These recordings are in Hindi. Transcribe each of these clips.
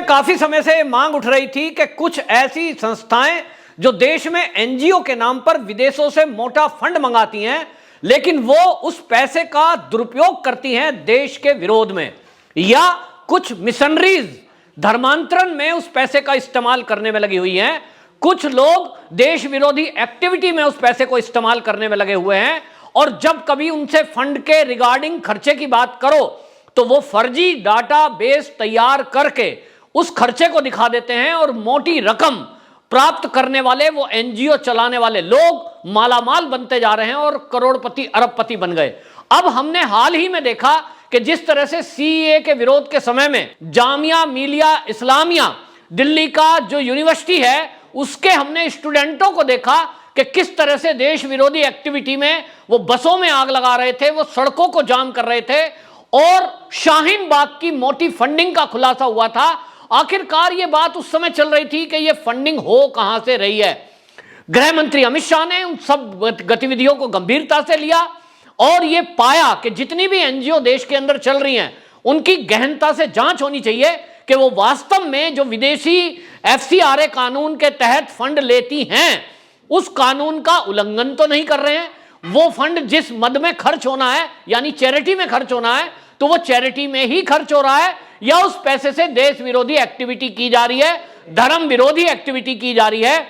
काफी समय से मांग उठ रही थी कि कुछ ऐसी संस्थाएं जो देश में एनजीओ के नाम पर विदेशों से मोटा फंड मंगाती हैं, लेकिन वो उस पैसे का दुरुपयोग करती हैं देश के विरोध में, या कुछ मिशनरीज धर्मांतरण में उस पैसे का इस्तेमाल करने में लगी हुई हैं। कुछ लोग देश विरोधी एक्टिविटी में उस पैसे को इस्तेमाल करने में लगे हुए हैं, और जब कभी उनसे फंड के रिगार्डिंग खर्चे की बात करो तो वो फर्जी डाटा बेस तैयार करके उस खर्चे को दिखा देते हैं, और मोटी रकम प्राप्त करने वाले वो एनजीओ चलाने वाले लोग मालामाल बनते जा रहे हैं और करोड़पति अरबपति बन गए। अब हमने हाल ही में देखा कि जिस तरह से सीएए के विरोध के समय में जामिया मिलिया इस्लामिया दिल्ली का जो यूनिवर्सिटी है उसके हमने स्टूडेंटों को देखा कि किस तरह से देश विरोधी एक्टिविटी में वो बसों में आग लगा रहे थे, वो सड़कों को जाम कर रहे थे, और शाहीन बाग की मोटी फंडिंग का खुलासा हुआ था। आखिरकार ये बात उस समय चल रही थी कि ये फंडिंग हो कहां से रही है। गृह मंत्री अमित शाह ने उन सब गतिविधियों को गंभीरता से लिया और ये पाया कि जितनी भी एनजीओ देश के अंदर चल रही हैं उनकी गहनता से जांच होनी चाहिए कि वो वास्तव में जो विदेशी एफसीआरए कानून के तहत फंड लेती हैं उस कानून का उल्लंघन तो नहीं कर रहे हैं। वो फंड जिस मद में खर्च होना है, यानी चैरिटी में खर्च होना है, तो वो चैरिटी में ही खर्च हो रहा है, या उस पैसे से देश विरोधी एक्टिविटी की जा रही है, धर्म विरोधी एक्टिविटी की जा रही है,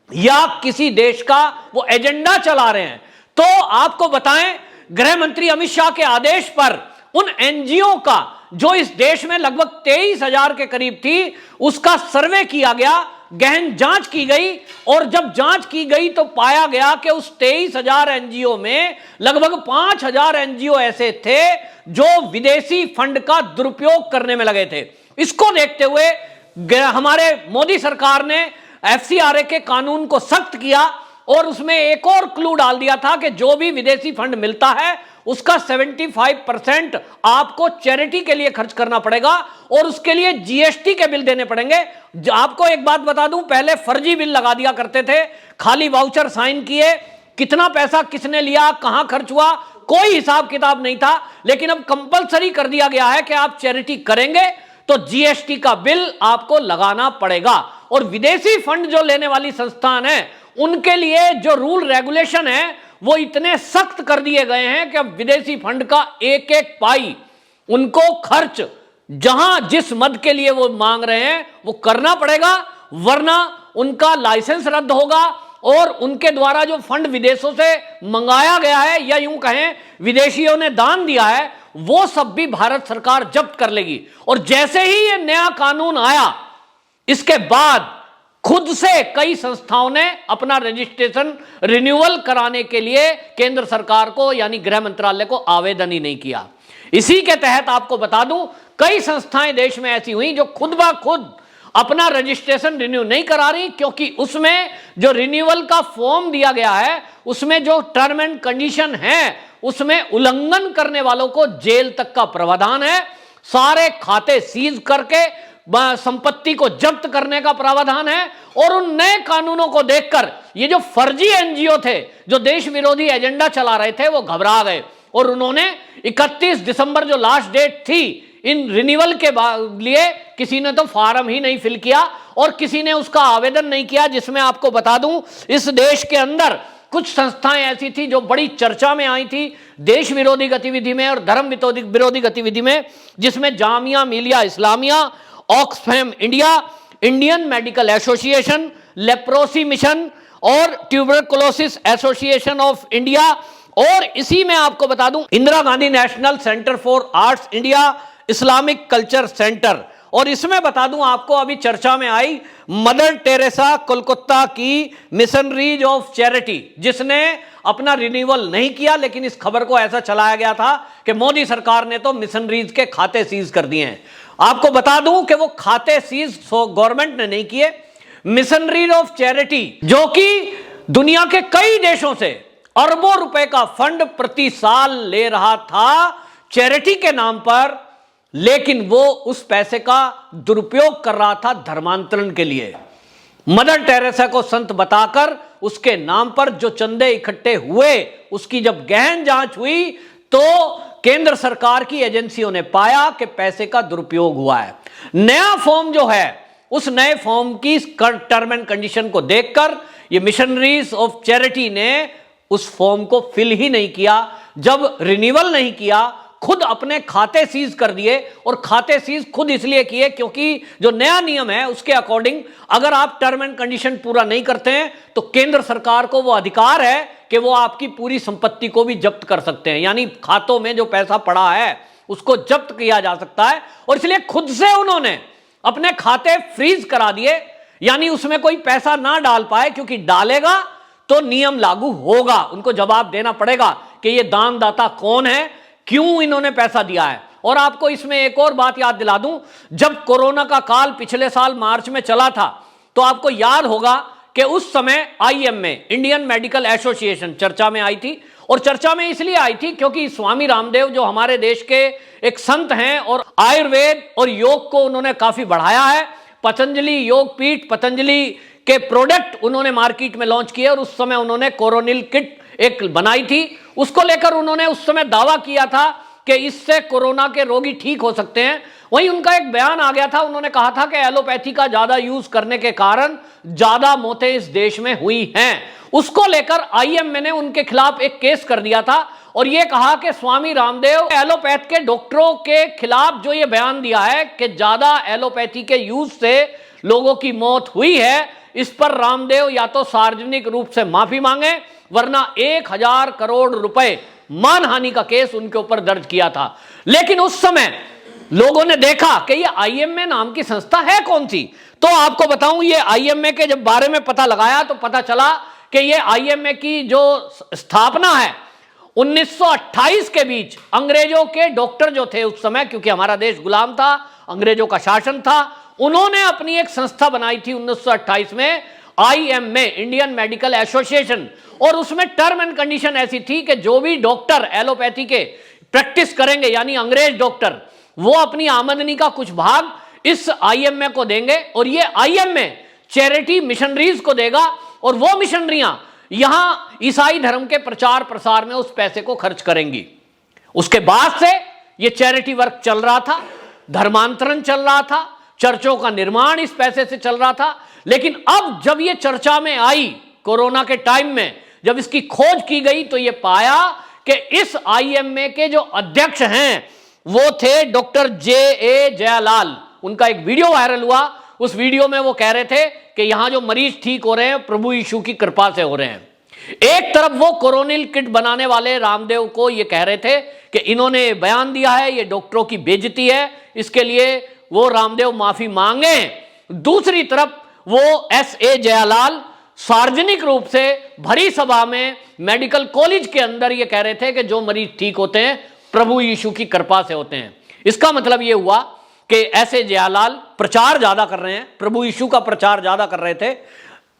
या किसी देश का वो एजेंडा चला रहे हैं। तो आपको बताएं, गृह मंत्री अमित शाह के आदेश पर उन एनजीओ का जो इस देश में लगभग 23,000 के करीब थी उसका सर्वे किया गया, गहन जांच की गई, और जब जांच की गई तो पाया गया कि उस 23,000 एनजीओ में लगभग 5,000 एनजीओ ऐसे थे जो विदेशी फंड का दुरुपयोग करने में लगे थे। इसको देखते हुए हमारे मोदी सरकार ने एफसीआरए के कानून को सख्त किया और उसमें एक और क्लू डाल दिया था कि जो भी विदेशी फंड मिलता है उसका 75% आपको चैरिटी के लिए खर्च करना पड़ेगा, और उसके लिए जीएसटी के बिल देने पड़ेंगे। आपको एक बात बता दूं, पहले फर्जी बिल लगा दिया करते थे, खाली वाउचर साइन किए, कितना पैसा किसने लिया, कहां खर्च हुआ, कोई हिसाब किताब नहीं था। लेकिन अब कंपलसरी कर दिया गया है कि आप चैरिटी करेंगे तो जीएसटी का बिल आपको लगाना पड़ेगा, और विदेशी फंड जो लेने वाली संस्थान है उनके लिए जो रूल रेगुलेशन है वो इतने सख्त कर दिए गए हैं कि अब विदेशी फंड का एक एक पाई उनको खर्च जहां जिस मद के लिए वो मांग रहे हैं वो करना पड़ेगा, वरना उनका लाइसेंस रद्द होगा, और उनके द्वारा जो फंड विदेशों से मंगाया गया है, या यूं कहें विदेशियों ने दान दिया है, वो सब भी भारत सरकार जब्त कर लेगी। और जैसे ही ये नया कानून आया इसके बाद खुद से कई संस्थाओं ने अपना रजिस्ट्रेशन रिन्यूअल कराने के लिए केंद्र सरकार को यानी गृह मंत्रालय को आवेदन ही नहीं किया। इसी के तहत आपको बता दूं, कई संस्थाएं देश में ऐसी हुई जो खुद ब खुद अपना रजिस्ट्रेशन रिन्यू नहीं करा रही, क्योंकि उसमें जो रिन्यूअल का फॉर्म दिया गया है उसमें जो टर्म एंड कंडीशन है उसमें उल्लंघन करने वालों को जेल तक का प्रावधान है, सारे खाते सीज करके संपत्ति को जब्त करने का प्रावधान है। और उन नए कानूनों को देखकर ये जो फर्जी एनजीओ थे जो देश विरोधी एजेंडा चला रहे थे वो घबरा गए, और उन्होंने 31 दिसंबर जो लास्ट डेट थी इन रिन्यूअल के लिए, किसी ने तो फार्म ही नहीं फिल किया और किसी ने उसका आवेदन नहीं किया। जिसमें आपको बता दूं, इस देश के अंदर कुछ संस्थाएं ऐसी थी जो बड़ी चर्चा में आई थी देश विरोधी गतिविधि में और धर्म विरोधी गतिविधि में, जिसमें Jamia Millia Islamia, Oxfam India, Indian medical association, leprosy mission और ट्यूबरकुलोसिस एसोसिएशन ऑफ इंडिया, और इसी में आपको बता दूं Indira Gandhi national centre for arts India, Islamic culture centre, और इसमें बता दूं आपको अभी चर्चा में आई मदर टेरेसा कोलकाता की मिशनरीज ऑफ चैरिटी, जिसने अपना रिन्यूअल नहीं किया, लेकिन इस खबर को ऐसा चलाया गया था कि मोदी सरकार ने तो मिशनरीज के खाते सीज कर दिए हैं। आपको बता दूं कि वो खाते सीज गवर्नमेंट ने नहीं किए। मिशनरीज ऑफ चैरिटी जो कि दुनिया के कई देशों से अरबों रुपए का फंड प्रति साल ले रहा था चैरिटी के नाम पर, लेकिन वो उस पैसे का दुरुपयोग कर रहा था धर्मांतरण के लिए। मदर टेरेसा को संत बताकर उसके नाम पर जो चंदे इकट्ठे हुए उसकी जब गहन जांच हुई तो केंद्र सरकार की एजेंसियों ने पाया कि पैसे का दुरुपयोग हुआ है। नया फॉर्म जो है, उस नए फॉर्म की टर्म एंड कंडीशन को देखकर ये मिशनरीज ऑफ चैरिटी ने उस फॉर्म को फिल ही नहीं किया। जब रिन्यूअल नहीं किया, खुद अपने खाते सीज कर दिए, और खाते सीज खुद इसलिए किए क्योंकि जो नया नियम है उसके अकॉर्डिंग अगर आप टर्म एंड कंडीशन पूरा नहीं करते हैं तो केंद्र सरकार को वो अधिकार है कि वो आपकी पूरी संपत्ति को भी जब्त कर सकते हैं, यानी खातों में जो पैसा पड़ा है उसको जब्त किया जा सकता है। और इसलिए खुद से उन्होंने अपने खाते फ्रीज करा दिए, यानी उसमें कोई पैसा ना डाल पाए, क्योंकि डालेगा तो नियम लागू होगा, उनको जवाब देना पड़ेगा कि ये दानदाता कौन है, क्यों इन्होंने पैसा दिया है। और आपको इसमें एक और बात याद दिला दूं, जब कोरोना का काल पिछले साल मार्च में चला था तो आपको याद होगा कि उस समय आईएमए, इंडियन मेडिकल एसोसिएशन, चर्चा में आई थी। और चर्चा में इसलिए आई थी क्योंकि स्वामी रामदेव जो हमारे देश के एक संत हैं और आयुर्वेद और योग को उन्होंने काफी बढ़ाया है, पतंजलि योग पीठ, पतंजलि के प्रोडक्ट उन्होंने मार्केट में लॉन्च किए, और उस समय उन्होंने कोरोनिल किट एक बनाई थी। उसको लेकर उन्होंने उस समय दावा किया था कि इससे कोरोना के रोगी ठीक हो सकते हैं। वहीं उनका एक बयान आ गया था, उन्होंने कहा था कि एलोपैथी का ज्यादा यूज करने के कारण ज्यादा मौतें इस देश में हुई हैं। उसको लेकर आईएमए ने उनके खिलाफ एक केस कर दिया था और यह कहा कि स्वामी रामदेव एलोपैथ के डॉक्टरों के खिलाफ जो ये बयान दिया है कि ज्यादा एलोपैथी के यूज से लोगों की मौत हुई है, इस पर रामदेव या तो सार्वजनिक रूप से माफी मांगे, वरना 1000 करोड़ रुपए मानहानि का केस उनके ऊपर दर्ज किया था। लेकिन उस समय लोगों ने देखा कि ये आईएमए नाम की संस्था है कौन सी। तो आपको बताऊं, ये आईएमए के जब बारे में पता लगाया तो पता चला कि ये आईएमए की जो स्थापना है 1928 के बीच अंग्रेजों के डॉक्टर जो थे उस समय, क्योंकि हमारा देश गुलाम था, अंग्रेजों का शासन था, उन्होंने अपनी एक संस्था बनाई थी 1928 में, आईएमए, इंडियन मेडिकल एसोसिएशन। और उसमें टर्म एंड कंडीशन ऐसी थी कि जो भी डॉक्टर एलोपैथी के प्रैक्टिस करेंगे, यानी अंग्रेज डॉक्टर, वो अपनी आमदनी का कुछ भाग इस आईएमए को देंगे, और ये आईएमए चैरिटी मिशनरीज को देगा, और वो मिशनरियां यहां ईसाई धर्म के प्रचार प्रसार में उस पैसे को खर्च करेंगी। उसके बाद से ये चैरिटी वर्क चल रहा था, धर्मांतरण चल रहा था, चर्चों का निर्माण इस पैसे से चल रहा था। लेकिन अब जब ये चर्चा में आई कोरोना के टाइम में, जब इसकी खोज की गई, तो ये पाया कि इस आईएमए के जो अध्यक्ष हैं वो थे डॉक्टर जे.ए. जयालाल। उनका एक वीडियो वायरल हुआ, उस वीडियो में वो कह रहे थे कि यहां जो मरीज ठीक हो रहे हैं प्रभु यीशु की कृपा से हो रहे हैं। एक तरफ वो कोरोनिल किट बनाने वाले रामदेव को ये कह रहे थे कि इन्होंने बयान दिया है, ये डॉक्टरों की बेइज्जती है, इसके लिए वो रामदेव माफी मांगे। दूसरी तरफ वो एस.ए. जयालाल सार्वजनिक रूप से भरी सभा में मेडिकल कॉलेज के अंदर ये कह रहे थे कि जो मरीज ठीक होते हैं प्रभु यीशु की कृपा से होते हैं। इसका मतलब ये हुआ कि ऐसे जयालाल प्रचार ज्यादा कर रहे हैं, प्रभु यीशु का प्रचार ज्यादा कर रहे थे।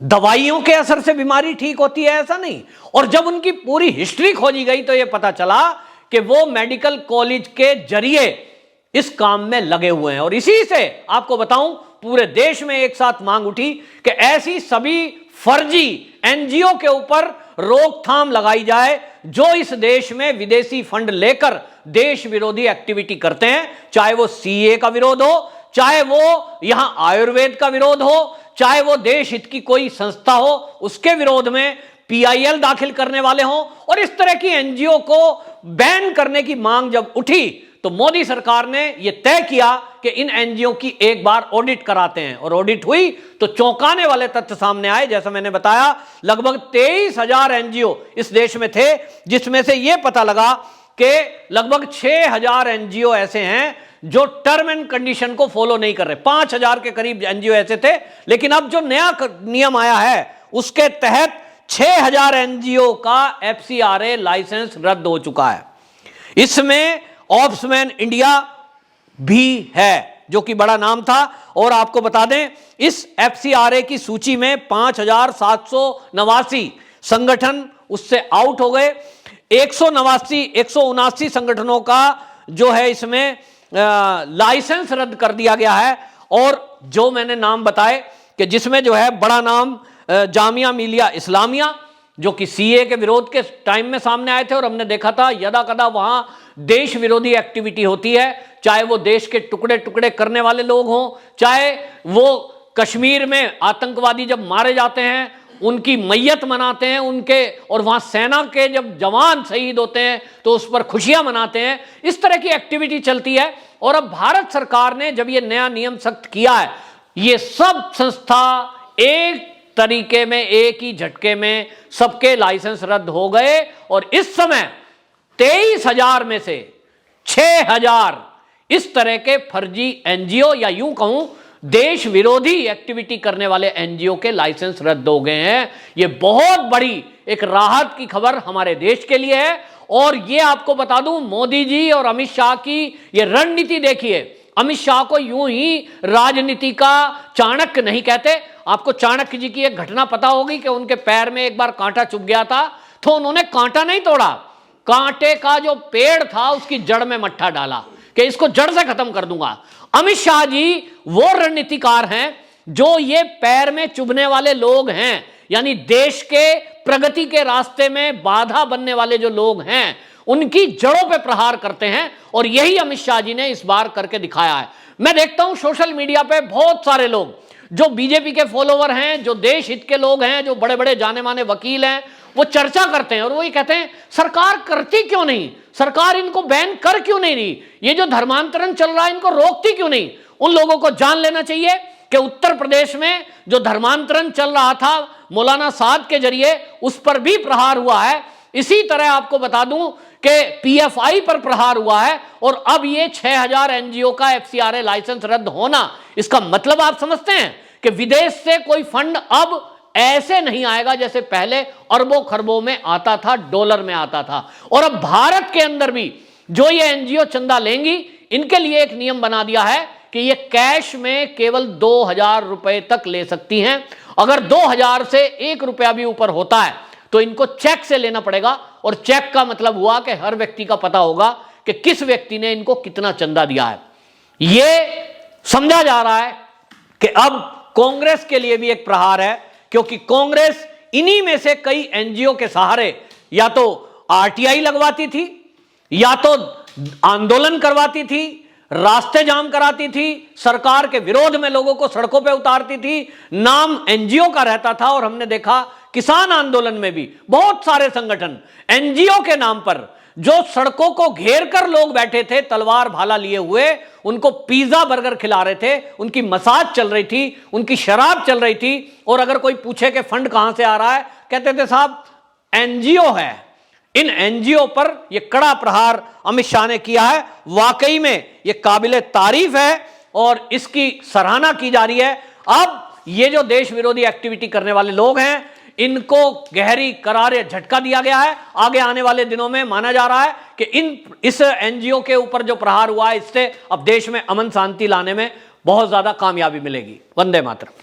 दवाइयों के असर से बीमारी ठीक होती है ऐसा नहीं। और जब उनकी पूरी हिस्ट्री खोजी गई तो यह पता चला कि वो मेडिकल कॉलेज के जरिए इस काम में लगे हुए हैं। और इसी से आपको बताऊं, पूरे देश में एक साथ मांग उठी कि ऐसी सभी फर्जी एनजीओ के ऊपर रोकथाम लगाई जाए जो इस देश में विदेशी फंड लेकर देश विरोधी एक्टिविटी करते हैं, चाहे वो सीए का विरोध हो, चाहे वो यहां आयुर्वेद का विरोध हो, चाहे वो देश हित की कोई संस्था हो उसके विरोध में पीआईएल दाखिल करने वाले हों। और इस तरह की एनजीओ को बैन करने की मांग जब उठी तो मोदी सरकार ने यह तय किया कि इन एनजीओ की एक बार ऑडिट कराते हैं। और ऑडिट हुई तो चौंकाने वाले तथ्य सामने आए। जैसा मैंने बताया, लगभग 23,000 एनजीओ इस देश में थे, जिसमें से यह पता लगा कि लगभग 6,000 एनजीओ ऐसे हैं जो टर्म एंड कंडीशन को फॉलो नहीं कर रहे। 5,000 के करीब एनजीओ ऐसे थे। लेकिन अब जो नया नियम आया है उसके तहत 6,000 एनजीओ का एफसीआरए लाइसेंस रद्द हो चुका है। इसमें ऑब्समैन इंडिया भी है, जो कि बड़ा नाम था। और आपको बता दें, इस एफसीआरए की सूची में 5,789 संगठन उससे आउट हो गए। 179 संगठनों का जो है इसमें लाइसेंस रद्द कर दिया गया है। और जो मैंने नाम बताए कि जिसमें जो है बड़ा नाम जामिया मिलिया इस्लामिया, जो कि सीए के विरोध के टाइम में सामने आए थे, और हमने देखा था यदा कदा वहां देश विरोधी एक्टिविटी होती है, चाहे वो देश के टुकड़े टुकड़े करने वाले लोग हों, चाहे वो कश्मीर में आतंकवादी जब मारे जाते हैं उनकी मैयत मनाते हैं उनके, और वहां सेना के जब जवान शहीद होते हैं तो उस पर खुशियां मनाते हैं। इस तरह की एक्टिविटी चलती है। और अब भारत सरकार ने जब ये नया नियम सख्त किया है, ये सब संस्था एक तरीके में एक ही झटके में सबके लाइसेंस रद्द हो गए, और इस समय 23,000 में से 6,000 इस तरह के फर्जी एनजीओ या यूं कहूं देश विरोधी एक्टिविटी करने वाले एनजीओ के लाइसेंस रद्द हो गए हैं। यह बहुत बड़ी एक राहत की खबर हमारे देश के लिए है। और यह आपको बता दूं, मोदी जी और अमित शाह की यह रणनीति देखिए। अमित शाह को यूं ही राजनीति का चाणक्य नहीं कहते। आपको चाणक्य जी की एक घटना पता होगी कि उनके पैर में एक बार कांटा चुभ गया था, तो उन्होंने कांटा नहीं तोड़ा, कांटे का जो पेड़ था उसकी जड़ में मट्ठा डाला कि इसको जड़ से खत्म कर दूंगा। अमित शाह जी वो रणनीतिकार हैं जो ये पैर में चुभने वाले लोग हैं, यानी देश के प्रगति के रास्ते में बाधा बनने वाले जो लोग हैं उनकी जड़ों पे प्रहार करते हैं। और यही अमित शाह जी ने इस बार करके दिखाया है। मैं देखता हूं सोशल मीडिया पे बहुत सारे लोग जो बीजेपी के फॉलोवर हैं, जो देश हित के लोग हैं, जो बड़े बड़े जाने माने वकील हैं, वो चर्चा करते हैं और वो ये कहते हैं सरकार करती क्यों नहीं, सरकार इनको बैन कर क्यों नहीं रही, ये जो धर्मांतरण चल रहा है इनको रोकती क्यों नहीं। उन लोगों को जान लेना चाहिए कि उत्तर प्रदेश में जो धर्मांतरण चल रहा था मौलाना साद के जरिए, उस पर भी प्रहार हुआ है। इसी तरह आपको बता दूं कि पीएफआई पर प्रहार हुआ है। और अब ये 6,000 एनजीओ का एफसीआरए लाइसेंस रद्द होना, इसका मतलब आप समझते हैं कि विदेश से कोई फंड अब ऐसे नहीं आएगा जैसे पहले अरबों खरबों में आता था, डॉलर में आता था। और अब भारत के अंदर भी जो ये एनजीओ चंदा लेंगी, इनके लिए एक नियम बना दिया है कि ये कैश में केवल 2,000 रुपए तक ले सकती हैं। अगर 2,000 से 1 रुपया भी ऊपर होता है तो इनको चेक से लेना पड़ेगा। और चेक का मतलब हुआ कि हर व्यक्ति का पता होगा कि किस व्यक्ति ने इनको कितना चंदा दिया है। यह समझा जा रहा है कि अब कांग्रेस के लिए भी एक प्रहार है, क्योंकि कांग्रेस इन्हीं में से कई एनजीओ के सहारे या तो आरटीआई लगवाती थी, या तो आंदोलन करवाती थी, रास्ते जाम कराती थी, सरकार के विरोध में लोगों को सड़कों पे उतारती थी, नाम एनजीओ का रहता था। और हमने देखा किसान आंदोलन में भी बहुत सारे संगठन एनजीओ के नाम पर जो सड़कों को घेर कर लोग बैठे थे तलवार भाला लिए हुए, उनको पिज्जा बर्गर खिला रहे थे, उनकी मसाज चल रही थी, उनकी शराब चल रही थी। और अगर कोई पूछे कि फंड कहां से आ रहा है, कहते थे साहब एनजीओ है। इन एनजीओ पर यह कड़ा प्रहार अमित शाह ने किया है। वाकई में यह काबिले तारीफ है और इसकी सराहना की जा रही है। अब ये जो देश विरोधी एक्टिविटी करने वाले लोग हैं, इनको गहरी करारे झटका दिया गया है। आगे आने वाले दिनों में माना जा रहा है कि इस एनजीओ के ऊपर जो प्रहार हुआ है, इससे अब देश में अमन शांति लाने में बहुत ज्यादा कामयाबी मिलेगी। वंदे मातरम।